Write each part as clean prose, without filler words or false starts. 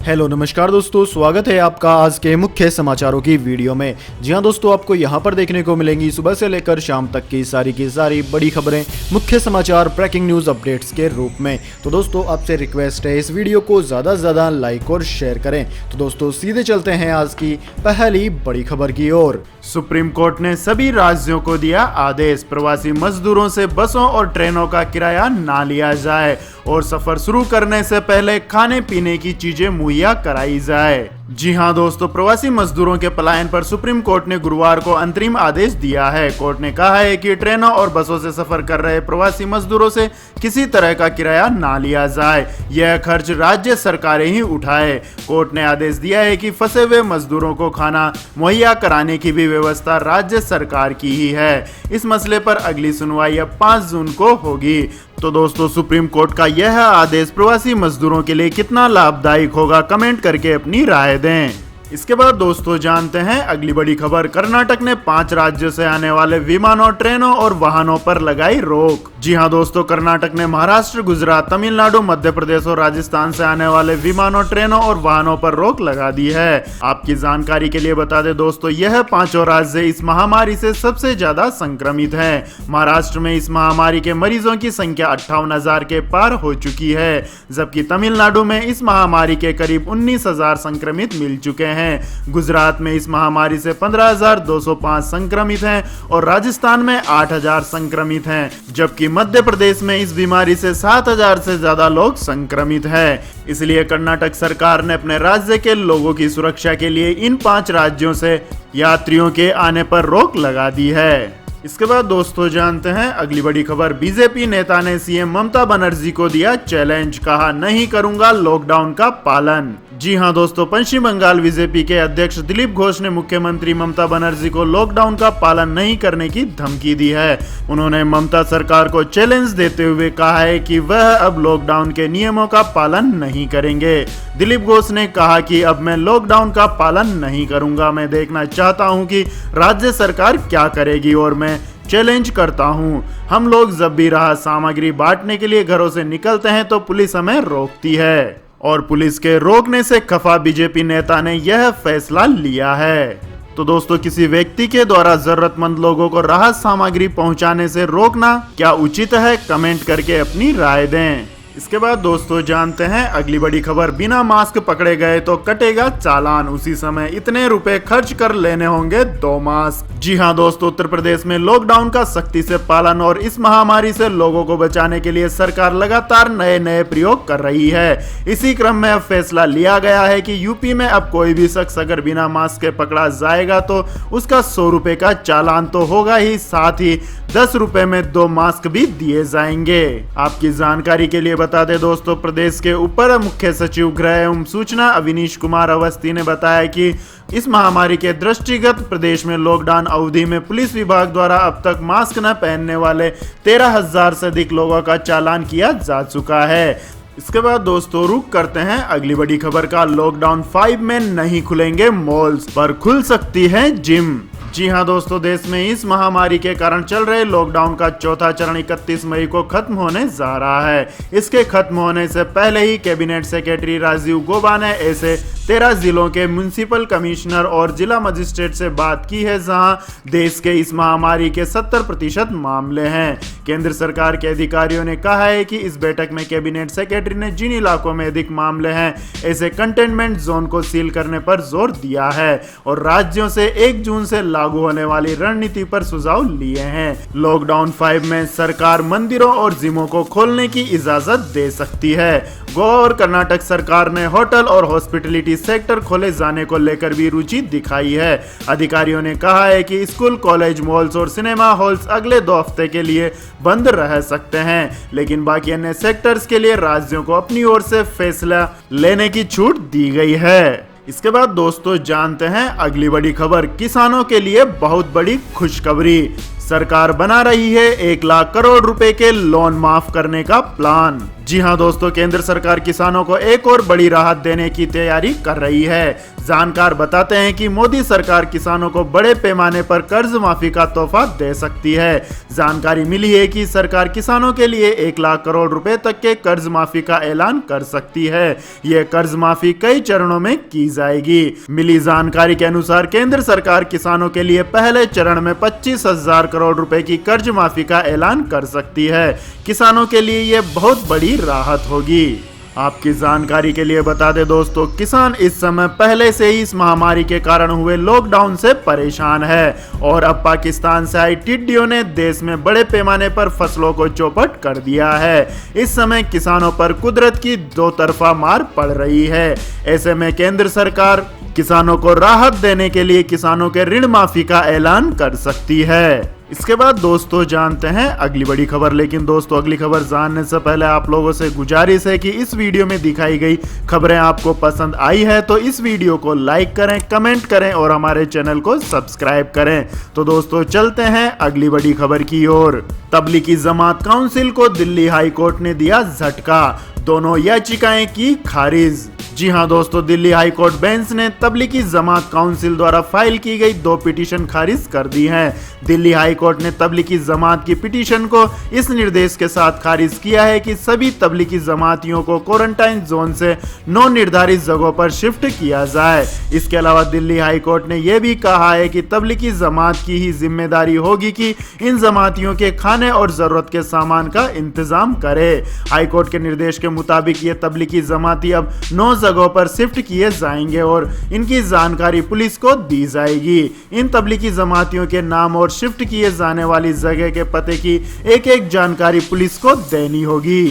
Hello नमस्कार दोस्तों, स्वागत है आपका आज के मुख्य समाचारों की वीडियो में। जी हां दोस्तों, आपको यहां पर देखने को मिलेंगी सुबह से लेकर शाम तक की सारी बड़ी खबरें, मुख्य समाचार, ब्रेकिंग न्यूज अपडेट्स के रूप में। तो दोस्तों आपसे रिक्वेस्ट है इस वीडियो को ज़्यादा से ज़्यादा लाइक और शेयर करें। तो दोस्तों सीधे चलते हैं आज की पहली बड़ी खबर की ओर। सुप्रीम कोर्ट ने सभी राज्यों को दिया आदेश, प्रवासी मजदूरों से बसों और ट्रेनों का किराया ना लिया जाए और सफर शुरू करने से पहले खाने पीने की चीजें मुहैया कराई जाए। जी हां दोस्तों, प्रवासी मजदूरों के पलायन पर सुप्रीम कोर्ट ने गुरुवार को अंतरिम आदेश दिया है। कोर्ट ने कहा है कि ट्रेनों और बसों से सफर कर रहे प्रवासी मजदूरों से किसी तरह का किराया ना लिया जाए, यह खर्च राज्य सरकारें ही उठाए। कोर्ट ने आदेश दिया है कि फंसे हुए मजदूरों को खाना मुहैया कराने की भी व्यवस्था राज्य सरकार की ही है। इस मसले पर अगली सुनवाई अब 5 जून को होगी। तो दोस्तों सुप्रीम कोर्ट का यह आदेश प्रवासी मजदूरों के लिए कितना लाभदायक होगा, कमेंट करके अपनी राय दें। इसके बाद दोस्तों जानते हैं अगली बड़ी खबर। कर्नाटक ने 5 राज्यों से आने वाले विमानों, ट्रेनों और वाहनों पर लगाई रोक। जी हां दोस्तों, कर्नाटक ने महाराष्ट्र, गुजरात, तमिलनाडु, मध्य प्रदेश और राजस्थान से आने वाले विमानों, ट्रेनों और वाहनों पर रोक लगा दी है। आपकी जानकारी के लिए बता दें दोस्तों, यह 5 राज्य इस महामारी से सबसे ज्यादा संक्रमित हैं। महाराष्ट्र में इस महामारी के मरीजों की संख्या 58,000 के पार हो चुकी है, जबकि तमिलनाडु में इस महामारी के करीब 19,000 संक्रमित मिल चुके हैं। गुजरात में इस महामारी से 15,205 संक्रमित हैं और राजस्थान में 8,000 संक्रमित हैं, जबकि मध्य प्रदेश में इस बीमारी से 7,000 से ज्यादा लोग संक्रमित हैं। इसलिए कर्नाटक सरकार ने अपने राज्य के लोगों की सुरक्षा के लिए इन 5 राज्यों से यात्रियों के आने पर रोक लगा दी है। इसके बाद दोस्तों जानते हैं अगली बड़ी खबर। बीजेपी नेता ने सीएम ममता बनर्जी को दिया चैलेंज, कहा नहीं करूंगा लॉकडाउन का पालन। जी हां दोस्तों, पश्चिम बंगाल बीजेपी के अध्यक्ष दिलीप घोष ने मुख्यमंत्री ममता बनर्जी को लॉकडाउन का पालन नहीं करने की धमकी दी है। उन्होंने ममता सरकार को चैलेंज देते हुए कहा है कि वह अब लॉकडाउन के नियमों का पालन नहीं करेंगे। दिलीप घोष ने कहा कि अब मैं लॉकडाउन का पालन नहीं करूंगा, मैं देखना चाहता हूं कि राज्य सरकार क्या करेगी और मैं चैलेंज करता हूं। हम लोग जब भी राहत सामग्री बांटने के लिए घरों से निकलते हैं तो पुलिस हमें रोकती है और पुलिस के रोकने से खफा बीजेपी नेता ने यह फैसला लिया है। तो दोस्तों किसी व्यक्ति के द्वारा जरूरतमंद लोगों को राहत सामग्री पहुंचाने से रोकना क्या उचित है, कमेंट करके अपनी राय दें। इसके बाद दोस्तों जानते हैं अगली बड़ी खबर। बिना मास्क पकड़े गए तो कटेगा चालान, उसी समय इतने रुपए खर्च कर लेने होंगे 2 मास्क। जी हां दोस्तों, उत्तर प्रदेश में लॉकडाउन का सख्ती से पालन और इस महामारी से लोगों को बचाने के लिए सरकार लगातार नए प्रयोग कर रही है। इसी क्रम में अब फैसला लिया गया है कि यूपी में अब कोई भी शख्स अगर बिना मास्क के पकड़ा जाएगा तो उसका 100 रुपए का चालान तो होगा ही, साथ ही 10 रुपए में 2 मास्क भी दिए जाएंगे। आपकी जानकारी के लिए बता दें दोस्तों, प्रदेश के अपर मुख्य सचिव गृह एवं सूचना अविनीश कुमार अवस्थी ने बताया कि इस महामारी के दृष्टिगत प्रदेश में लॉकडाउन अवधि में पुलिस विभाग द्वारा अब तक मास्क न पहनने वाले 13,000 से अधिक लोगों का चालान किया जा चुका है। इसके बाद दोस्तों रुक करते हैं अगली बड़ी खबर का। लॉकडाउन 5 में नहीं खुलेंगे मॉल्स, पर खुल सकती है जिम। जी हां दोस्तों, देश में इस महामारी के कारण चल रहे लॉकडाउन का चौथा चरण 31 मई को खत्म होने जा रहा है। इसके खत्म होने से पहले ही कैबिनेट सेक्रेटरी राजीव गौबा ने ऐसे 13 जिलों के म्युनिसिपल कमिश्नर और जिला मजिस्ट्रेट से बात की है जहां देश के इस महामारी के 70% मामले हैं। केंद्र सरकार के अधिकारियों ने कहा है कि इस बैठक में कैबिनेट सेक्रेटरी ने जिन इलाकों में अधिक मामले हैं ऐसे कंटेनमेंट जोन को सील करने पर जोर दिया है और राज्यों से 1 जून से लागू होने वाली रणनीति पर सुझाव लिए हैं। लॉकडाउन 5 में सरकार मंदिरों और जिमों को खोलने की इजाजत दे सकती है। गोवा और कर्नाटक सरकार ने होटल और हॉस्पिटलिटी सेक्टर खोले जाने को लेकर भी रुचि दिखाई है। अधिकारियों ने कहा है कि स्कूल, कॉलेज, मॉल्स और सिनेमा हॉल्स अगले 2 हफ्ते के लिए बंद रह सकते हैं, लेकिन बाकी अन्य सेक्टर्स के लिए राज्यों को अपनी ओर से फैसला लेने की छूट दी गई है। इसके बाद दोस्तों जानते हैं अगली बड़ी खबर। किसानों के लिए बहुत बड़ी खुशखबरी, सरकार बना रही है 1 लाख करोड़ रुपए के लोन माफ करने का प्लान। जी हां दोस्तों, केंद्र सरकार किसानों को एक और बड़ी राहत देने की तैयारी कर रही है, जानकार बताते हैं कि मोदी सरकार किसानों को बड़े पैमाने पर कर्ज माफी का तोहफा दे सकती है। जानकारी मिली है कि सरकार किसानों के लिए 1 लाख करोड़ रुपए तक के कर्ज माफी का ऐलान कर सकती है। यह कर्ज माफी कई चरणों में की जाएगी। मिली जानकारी के अनुसार केंद्र सरकार किसानों के लिए पहले चरण में 25,000 करोड़ रुपए की कर्ज माफी का ऐलान कर सकती है। किसानों के लिए यह बहुत बड़ी राहत होगी। आपकी जानकारी के लिए बता दें दोस्तों, किसान इस समय पहले से ही इस महामारी के कारण हुए लॉकडाउन से परेशान है और अब पाकिस्तान से आई टिड्डियों ने देश में बड़े पैमाने पर फसलों को चौपट कर दिया है। इस समय किसानों पर कुदरत की दो तरफा मार पड़ रही है। ऐसे में केंद्र सरकार किसानों को राहत देने के लिए किसानों के ऋण माफी का ऐलान कर सकती है। इसके बाद दोस्तों जानते हैं अगली बड़ी खबर। लेकिन दोस्तों अगली खबर जानने से पहले आप लोगों से गुजारिश है कि इस वीडियो में दिखाई गई खबरें आपको पसंद आई है तो इस वीडियो को लाइक करें, कमेंट करें और हमारे चैनल को सब्सक्राइब करें। तो दोस्तों चलते हैं अगली बड़ी खबर की ओर। तबलीगी जमात काउंसिल को दिल्ली हाई कोर्ट ने दिया झटका, दोनों याचिकाएं की खारिज। जी हां दोस्तों, दिल्ली हाई कोर्ट बेंच ने तबलीगी जमात काउंसिल द्वारा फाइल की गई 2 पिटीशन खारिज कर दी हैं। दिल्ली हाई कोर्ट ने तबलीगी जमात की पिटीशन को इस निर्देश के साथ खारिज किया है कि सभी तबलीगी जमातियों को क्वारंटाइन जोन से 9 निर्धारित जगहों पर शिफ्ट किया जाए। इसके अलावा दिल्ली हाई कोर्ट ने यह भी कहा है कि तबलीगी जमात की ही जिम्मेदारी होगी कि इन जमातियों के खाने और जरूरत के सामान का इंतजाम करे। हाई कोर्ट के निर्देश के मुताबिक ये तबलीगी जमाती अब 9 जगहों पर शिफ्ट किए जाएंगे और इनकी जानकारी पुलिस को दी जाएगी। इन तबलीगी जमातियों के नाम और शिफ्ट किए जाने वाली जगह के पते की एक जानकारी पुलिस को देनी होगी।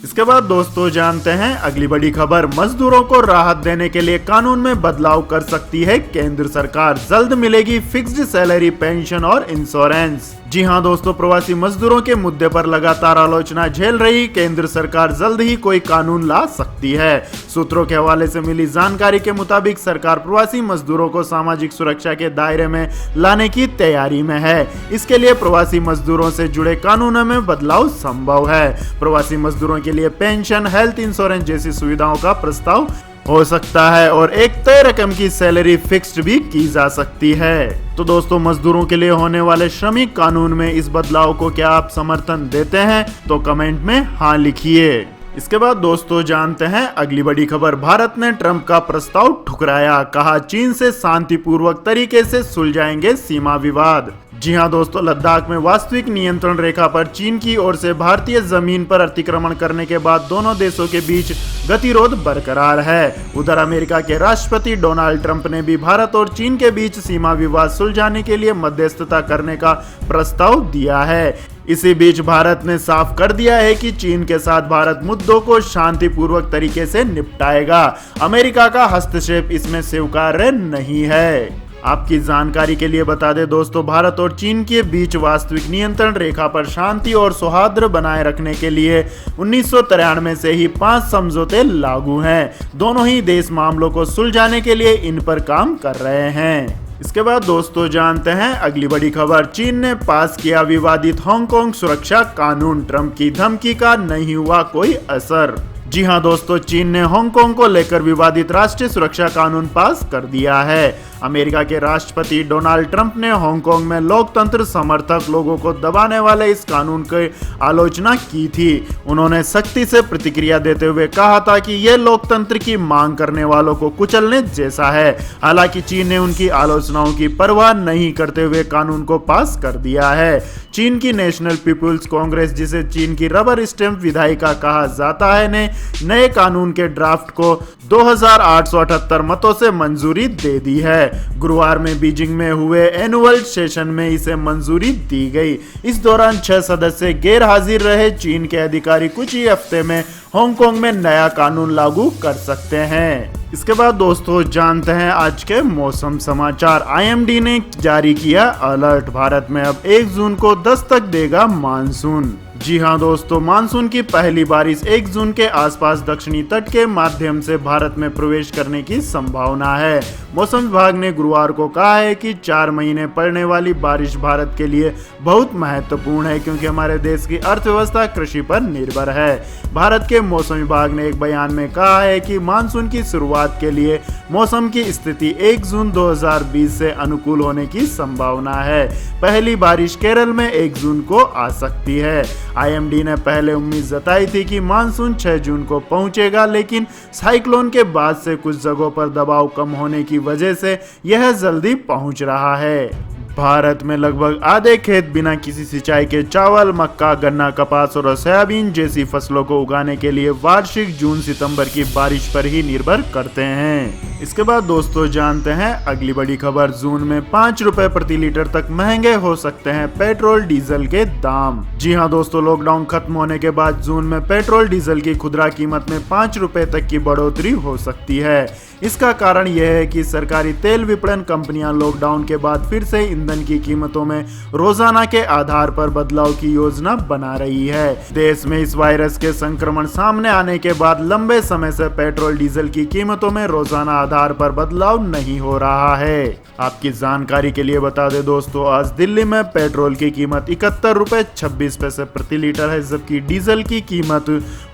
इसके बाद दोस्तों जानते हैं अगली बड़ी खबर। मजदूरों को राहत देने के लिए कानून में बदलाव कर सकती है केंद्र सरकार, जल्द मिलेगी फिक्स्ड सैलरी, पेंशन और इंश्योरेंस। जी हां दोस्तों, प्रवासी मजदूरों के मुद्दे पर लगातार आलोचना झेल रही केंद्र सरकार जल्द ही कोई कानून ला सकती है। सूत्रों के हवाले से मिली जानकारी के मुताबिक सरकार प्रवासी मजदूरों को सामाजिक सुरक्षा के दायरे में लाने की तैयारी में है। इसके लिए प्रवासी मजदूरों से जुड़े कानूनों में बदलाव संभव है। प्रवासी मजदूरों के लिए पेंशन, हेल्थ इंश्योरेंस जैसी सुविधाओं का प्रस्ताव हो सकता है और एक तय रकम की सैलरी फिक्स्ड भी की जा सकती है। तो दोस्तों मजदूरों के लिए होने वाले श्रमिक कानून में इस बदलाव को क्या आप समर्थन देते हैं? तो कमेंट में हाँ लिखिए। इसके बाद दोस्तों जानते हैं अगली बड़ी खबर। भारत ने ट्रंप का प्रस्ताव ठुकराया, कहा चीन से शांतिपूर्वक तरीके से सुलझाएंगे सीमा विवाद। जी हां दोस्तों, लद्दाख में वास्तविक नियंत्रण रेखा पर चीन की ओर से भारतीय जमीन पर अतिक्रमण करने के बाद दोनों देशों के बीच गतिरोध बरकरार है। उधर अमेरिका के राष्ट्रपति डोनाल्ड ट्रंप ने भी भारत और चीन के बीच सीमा विवाद सुलझाने के लिए मध्यस्थता करने का प्रस्ताव दिया है। इसी बीच भारत ने साफ कर दिया है कि चीन के साथ भारत मुद्दों को शांतिपूर्वक तरीके से निपटाएगा। अमेरिका का हस्तक्षेप इसमें स्वीकार्य नहीं है। आपकी जानकारी के लिए बता दें दोस्तों, भारत और चीन के बीच वास्तविक नियंत्रण रेखा पर शांति और सौहार्द बनाए रखने के लिए 1993 से ही 5 समझौते लागू हैं। दोनों ही देश मामलों को सुलझाने के लिए इन पर काम कर रहे हैं। इसके बाद दोस्तों जानते हैं अगली बड़ी खबर। चीन ने पास किया विवादित हांगकांग सुरक्षा कानून, ट्रंप की धमकी का नहीं हुआ कोई असर। जी हां दोस्तों, चीन ने हांगकांग को लेकर विवादित राष्ट्रीय सुरक्षा कानून पास कर दिया है। अमेरिका के राष्ट्रपति डोनाल्ड ट्रंप ने हांगकांग में लोकतंत्र समर्थक लोगों को दबाने वाले इस कानून की आलोचना की थी। उन्होंने सख्ती से प्रतिक्रिया देते हुए कहा था कि यह लोकतंत्र की मांग करने वालों को कुचलने जैसा है। हालांकि चीन ने उनकी आलोचनाओं की परवाह नहीं करते हुए कानून को पास कर दिया है। चीन की नेशनल पीपुल्स कांग्रेस, जिसे चीन की रबर स्टैंप विधायिका कहा जाता है, ने नए कानून के ड्राफ्ट को 2878 मतों से मंजूरी दे दी है। गुरुवार में बीजिंग में हुए एनुअल सेशन में इसे मंजूरी दी गई। इस दौरान 6 सदस्य गैर हाजिर रहे। चीन के अधिकारी कुछ ही हफ्ते में हांगकांग में नया कानून लागू कर सकते हैं। इसके बाद दोस्तों जानते हैं आज के मौसम समाचार। IMD ने जारी किया अलर्ट, भारत में अब 1 जून को दस्तक देगा मानसून। जी हां दोस्तों, मानसून की पहली बारिश 1 जून के आसपास दक्षिणी तट के माध्यम से भारत में प्रवेश करने की संभावना है। मौसम विभाग ने गुरुवार को कहा है कि 4 महीने पड़ने वाली बारिश भारत के लिए बहुत महत्वपूर्ण है, क्योंकि हमारे देश की अर्थव्यवस्था कृषि पर निर्भर है। भारत के मौसम विभाग ने एक बयान में कहा है कि मानसून की शुरुआत के लिए मौसम की स्थिति 1 जून 2020 से अनुकूल होने की संभावना है। पहली बारिश केरल में 1 जून को आ सकती है। आईएमडी ने पहले उम्मीद जताई थी कि मानसून 6 जून को पहुंचेगा, लेकिन साइक्लोन के बाद से कुछ जगहों पर दबाव कम होने की वजह से यह जल्दी पहुंच रहा है। भारत में लगभग आधे खेत बिना किसी सिंचाई के चावल, मक्का, गन्ना, कपास और सोयाबीन जैसी फसलों को उगाने के लिए वार्षिक जून सितंबर की बारिश पर ही निर्भर करते हैं। इसके बाद दोस्तों जानते हैं अगली बड़ी खबर। जून में 5 रुपए प्रति लीटर तक महंगे हो सकते हैं पेट्रोल डीजल के दाम। जी हां दोस्तों, लॉकडाउन खत्म होने के बाद जून में पेट्रोल डीजल की खुदरा कीमत में 5 रुपए तक की बढ़ोतरी हो सकती है। इसका कारण यह है कि सरकारी तेल विपणन कंपनियां लॉकडाउन के बाद फिर से ईंधन की कीमतों में रोजाना के आधार पर बदलाव की योजना बना रही है। देश में इस वायरस के संक्रमण सामने आने के बाद लंबे समय से पेट्रोल डीजल की कीमतों में रोजाना आधार पर बदलाव नहीं हो रहा है। आपकी जानकारी के लिए बता दें दोस्तों, आज दिल्ली में पेट्रोल की कीमत 71 रुपए 26 पैसे प्रति लीटर है, जबकि डीजल की कीमत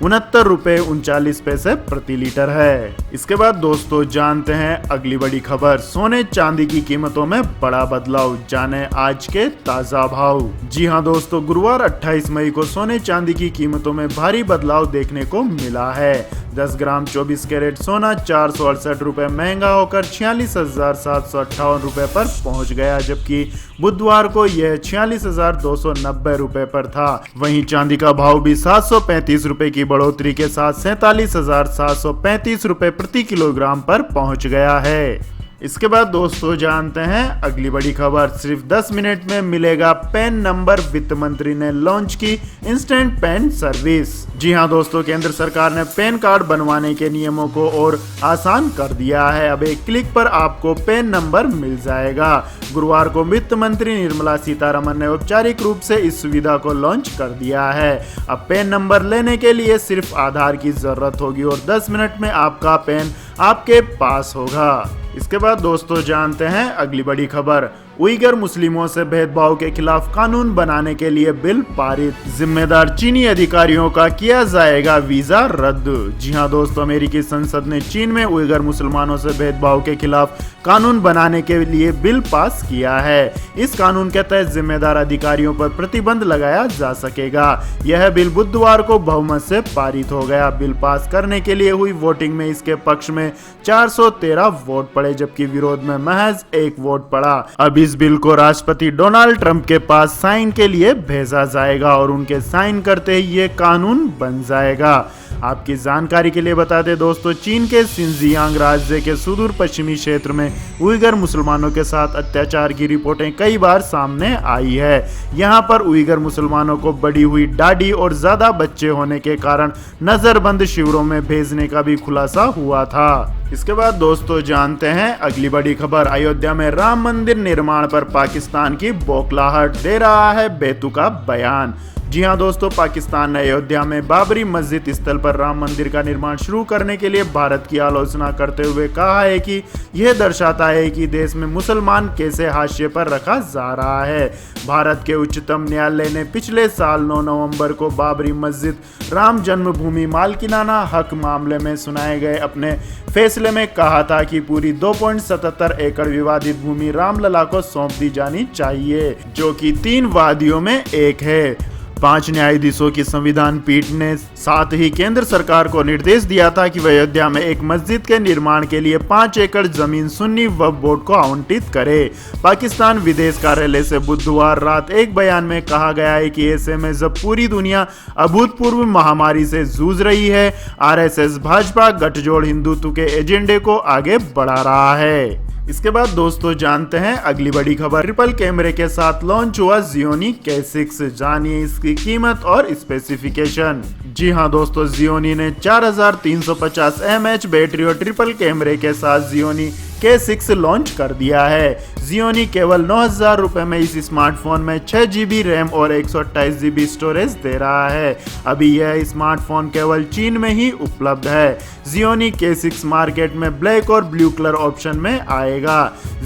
69 रुपए 39 पैसे प्रति लीटर है। इसके बाद दोस्तों जानते हैं अगली बड़ी खबर। सोने चांदी की कीमतों में बड़ा बदलाव, जाने आज के ताजा भाव। जी हां दोस्तों, गुरुवार 28 मई को सोने चांदी की कीमतों में भारी बदलाव देखने को मिला है। 10 ग्राम 24 कैरेट सोना 468 रुपए महंगा होकर 46,758 रुपए पर पहुंच गया, जबकि बुधवार को यह 46,290 रुपए पर था। वहीं चांदी का भाव भी 735 रुपए की बढ़ोतरी के साथ 47,735 रुपए प्रति किलोग्राम पर पहुंच गया है। इसके बाद दोस्तों जानते हैं अगली बड़ी खबर। सिर्फ 10 मिनट में मिलेगा पैन नंबर, वित्त मंत्री ने लॉन्च की इंस्टेंट पैन सर्विस। जी हां दोस्तों, केंद्र सरकार ने पैन कार्ड बनवाने के नियमों को और आसान कर दिया है। अब एक क्लिक पर आपको पैन नंबर मिल जाएगा। गुरुवार को वित्त मंत्री निर्मला सीतारमण ने औपचारिक रूप से इस सुविधा को लॉन्च कर दिया है। अब पैन नंबर लेने के लिए सिर्फ आधार की जरूरत होगी और 10 मिनट में आपका पैन आपके पास होगा। इसके बाद दोस्तों जानते हैं अगली बड़ी खबर। उइगर मुस्लिमों से भेदभाव के खिलाफ कानून बनाने के लिए बिल पारित, जिम्मेदार चीनी अधिकारियों का किया जाएगा वीजा रद्द। जी हां दोस्तों, अमेरिकी संसद ने चीन में उइगर मुसलमानों से भेदभाव के खिलाफ कानून बनाने के लिए बिल पास किया है। इस कानून के तहत जिम्मेदार अधिकारियों पर प्रतिबंध लगाया जा सकेगा। यह बिल बुधवार को बहुमत से पारित हो गया। बिल पास करने के लिए हुई वोटिंग में इसके पक्ष में 413 वोट पड़े, जबकि विरोध में महज 1 वोट पड़ा। अब इस बिल को राष्ट्रपति डोनाल्ड ट्रंप के पास साइन के लिए भेजा जाएगा और उनके साइन करते ही ये कानून बन जाएगा। आपकी जानकारी के लिए बता दें दोस्तों, चीन के सिंजियांग राज्य के सुदूर पश्चिमी क्षेत्र में उइगर मुसलमानों के साथ अत्याचार की रिपोर्टें कई बार सामने आई है। यहाँ पर उइगर मुसलमानों को बढ़ी हुई दाढ़ी और ज्यादा बच्चे होने के कारण नजरबंद शिविरों में भेजने का भी खुलासा हुआ था। इसके बाद दोस्तों जानते हैं अगली बड़ी खबर। अयोध्या में राम मंदिर निर्माण पर पाकिस्तान की बौखलाहट, दे रहा है बेतुका बयान। जी हां दोस्तों, पाकिस्तान ने अयोध्या में बाबरी मस्जिद स्थल पर राम मंदिर का निर्माण शुरू करने के लिए भारत की आलोचना करते हुए कहा है कि यह दर्शाता है कि देश में मुसलमान कैसे हाशिए पर रखा जा रहा है। भारत के उच्चतम न्यायालय ने पिछले साल 9 नवंबर को बाबरी मस्जिद राम जन्मभूमि मालकिनाना हक मामले में सुनाए गए अपने फैसले में कहा था कि पूरी 2.77 एकड़ विवादित भूमि रामलला को सौंप दी जानी चाहिए, जो कि 3 वादियों में एक है। 5 न्यायाधीशों की संविधान पीठ ने साथ ही केंद्र सरकार को निर्देश दिया था कि वह अयोध्या में एक मस्जिद के निर्माण के लिए 5 एकड़ जमीन सुन्नी वक्फ बोर्ड को आवंटित करे। पाकिस्तान विदेश कार्यालय से बुधवार रात एक बयान में कहा गया है कि ऐसे में जब पूरी दुनिया अभूतपूर्व महामारी से जूझ रही है, आरएसएस भाजपा गठजोड़ हिंदुत्व के एजेंडे को आगे बढ़ा रहा है। इसके बाद दोस्तों जानते हैं अगली बड़ी खबर। ट्रिपल कैमरे के साथ लॉन्च हुआ Xiaomi K6, जानिए इसकी कीमत और स्पेसिफिकेशन। जी हां दोस्तों, Xiaomi ने 4350 mAh बैटरी और ट्रिपल कैमरे के साथ Xiaomi K6 लॉन्च कर दिया है। Xiaomi केवल 9,000 रुपए में इस स्मार्टफोन में 6GB रैम और 128GB स्टोरेज दे रहा है। अभी यह स्मार्टफोन केवल चीन में ही उपलब्ध है। Xiaomi K6 मार्केट में ब्लैक और ब्लू कलर ऑप्शन में आएगा।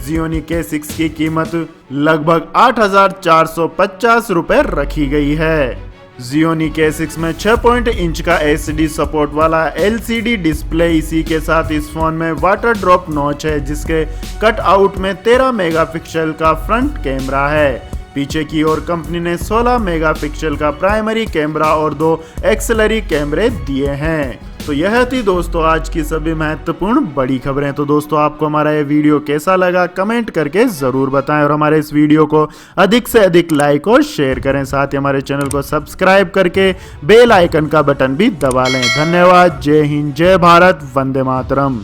Xiaomi K6 की कीमत लगभग 8,450 रुपए रखी गई है। Xiaomi K6 में 6 इंच का HD सपोर्ट वाला LCD डिस्प्ले, इसी के साथ इस फोन में वाटर ड्रॉप नॉच है, जिसके कट आउट में 13 मेगापिक्सल का फ्रंट कैमरा है। पीछे की ओर कंपनी ने 16 मेगापिक्सल का प्राइमरी कैमरा और 2 एक्सेलरी कैमरे दिए हैं। तो यह थी दोस्तों आज की सभी महत्वपूर्ण बड़ी खबरें। तो दोस्तों आपको हमारा ये वीडियो कैसा लगा कमेंट करके जरूर बताएं और हमारे इस वीडियो को अधिक से अधिक लाइक और शेयर करें। साथ ही हमारे चैनल को सब्सक्राइब करके बेल आइकन का बटन भी दबा लें। धन्यवाद। जय हिंद, जय भारत, वंदे मातरम।